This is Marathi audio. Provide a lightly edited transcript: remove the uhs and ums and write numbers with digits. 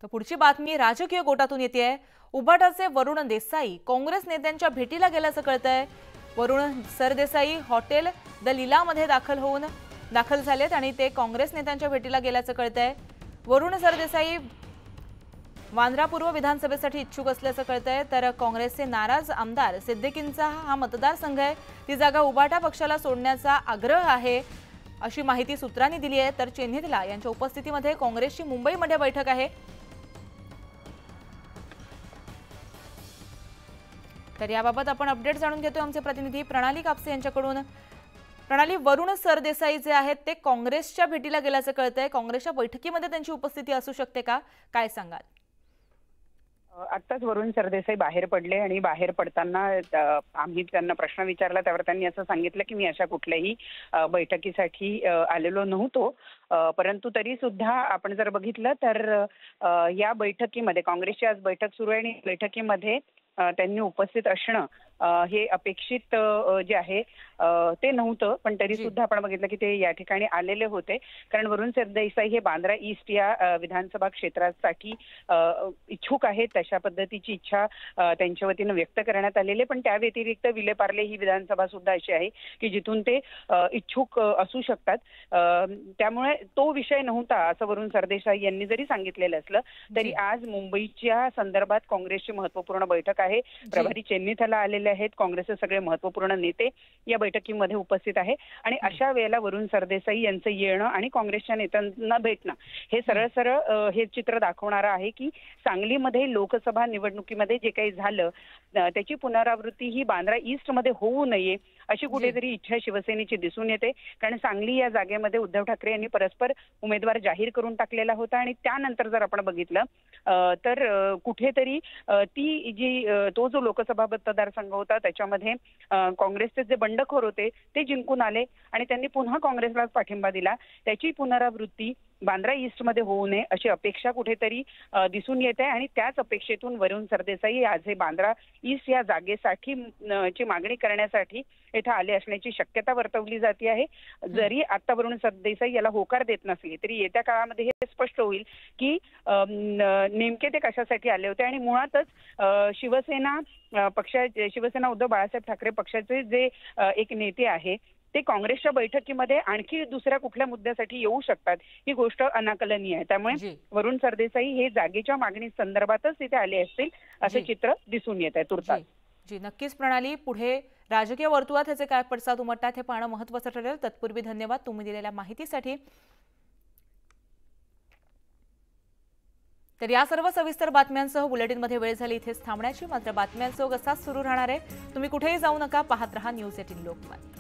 तर पुढची बातमी राजकीय गोटातून येतेय। उभाटाचे वरुण देसाई काँग्रेस नेत्यांच्या भेटीला गेल्याचं कळतंय। वरुण सरदेसाई हॉटेल द लीलामध्ये दाखल झालेत आणि ते काँग्रेस नेत्यांच्या भेटीला गेल्याचं कळतंय। वरुण सरदेसाई वांद्रा पूर्व विधानसभेसाठी इच्छुक असल्याचं कळतंय। तर काँग्रेसचे नाराज आमदार सिद्दीकींचा हा मतदारसंघ आहे, ती जागा उभाटा पक्षाला सोडण्याचा आग्रह आहे अशी माहिती सूत्रांनी दिली आहे। तर चेन्नीथला यांच्या उपस्थितीमध्ये काँग्रेसची मुंबईमध्ये बैठक आहे। तर याबाबत आपण अपडेट जाणून घेतोय आमचे प्रतिनिधी प्रणाली कापसे यांच्याकडून। प्रणाली, वरुण सरदेसाई जे आहेत ते काँग्रेसच्या भेटीला गेल्याचं कळतंय। काँग्रेसच्या बैठकीमध्ये त्यांची उपस्थिती असू शकते का, काय सांगाल? आत्ताच वरुण सरदेसाई बाहेर पडले आणि बाहेर पडताना आम्ही त्यांना प्रश्न विचारला, त्यावर त्यांनी असं सांगितलं की मी अशा कुठल्याही बैठकीसाठी आलेलो नव्हतो। परंतु तरी सुद्धा आपण जर बघितलं तर या बैठकीमध्ये काँग्रेसची आज बैठक सुरू आहे आणि बैठकीमध्ये त्यांनी उपस्थित असणं हे अपेक्षित जे आहे ते नव्हतं, पण तरी सुद्धा आपण बघितलं की ते या ठिकाणी आलेले होते। कारण वरुण सरदेसाई हे बांद्रा ईस्ट या विधानसभा क्षेत्रासाठी इच्छुक आहेत, तशा पद्धतीची इच्छा त्यांच्या वतीनं व्यक्त करण्यात आलेली। पण त्या व्यतिरिक्त विलेपार्ले ही विधानसभा सुद्धा अशी आहे की जिथून ते इच्छुक असू शकतात, त्यामुळे तो विषय नव्हता असं वरुण सरदेसाई यांनी जरी सांगितलेलं असलं तरी आज मुंबईच्या संदर्भात काँग्रेसची महत्त्वपूर्ण बैठक आहे। प्रभारी चेन्नीथला आलेले आहेत, काँग्रेसचे सगळे महत्त्वपूर्ण नेते या बैठकीमध्ये उपस्थित आहे आणि अशा वेळेला वरुण सरदेसाई यांचं येणं आणि काँग्रेसच्या नेत्यांना भेटणं हे सरळ हे चित्र दाखवणारं आहे की सांगलीमध्ये लोकसभा निवडणुकीमध्ये जे काही झालं त्याची पुनरावृत्ती ही बांद्रा ईस्ट मध्ये होऊ नये अशी कुठेतरी इच्छा शिवसेनेची दिसून येते। कारण सांगली या जागेमध्ये उद्धव ठाकरे यांनी परस्पर उमेदवार जाहीर करून टाकलेला होता आणि त्यानंतर जर आपण बघितलं तर कुठेतरी ती जी तो जो लोकसभा मतदारसंघ होता त्याच्यामध्ये काँग्रेसचे जे बंडखोर होते ते जिंकून आले आणि त्यांनी पुन्हा काँग्रेसला पाठिंबा दिला। त्याची पुनरावृत्ती बांद्रा ईस्ट मध्ये होऊ नये अशी अपेक्षा कुठेतरी दिसून येते आणि त्याच अपेक्षेतून वरुण सरदेसाई आज हे बांद्रा ईस्ट या जागेसाठी ची मागणी करण्यासाठी इथे आले असण्याची शक्यता वर्तवली जाते आहे। जरी आता वरुण सरदेसाई याला होकार देत नसली तरी येत्या काळामध्ये हे स्पष्ट होईल की नेमके ते कशासाठी आले होते आणि मुळातच शिवसेना उद्धव बाळासाहेब ठाकरे पक्षाचे जे एक नेते आहे ते काँग्रेसच्या बैठकीमध्ये आणखी दुसऱ्या कुठल्या मुद्द्यासाठी येऊ शकतात ही गोष्ट अनाकलनीय आहे। त्यामुळे वरुण सरदेसाई हे जागेच्या मागणी संदर्भातच तिथे आले असतील असे चित्र दिसून येत आहे तुर्तास। जी नक्कीच प्रणाली, पुढे राजकीय वर्तुळात ह्याचे काय पडसाद उमटतात हे पाहणं महत्त्वाचं ठरेल। तत्पूर्वी धन्यवाद तुम्ही दिलेल्या माहितीसाठी। तर या सर्व सविस्तर बातम्यांसह बुलेटिनमध्ये वेळ झाली इथेच थांबण्याची, मात्र बातम्यांसह असाच सुरू राहणार आहे। तुम्ही कुठेही जाऊ नका, पाहत रहा न्यूज 18 लोकमत।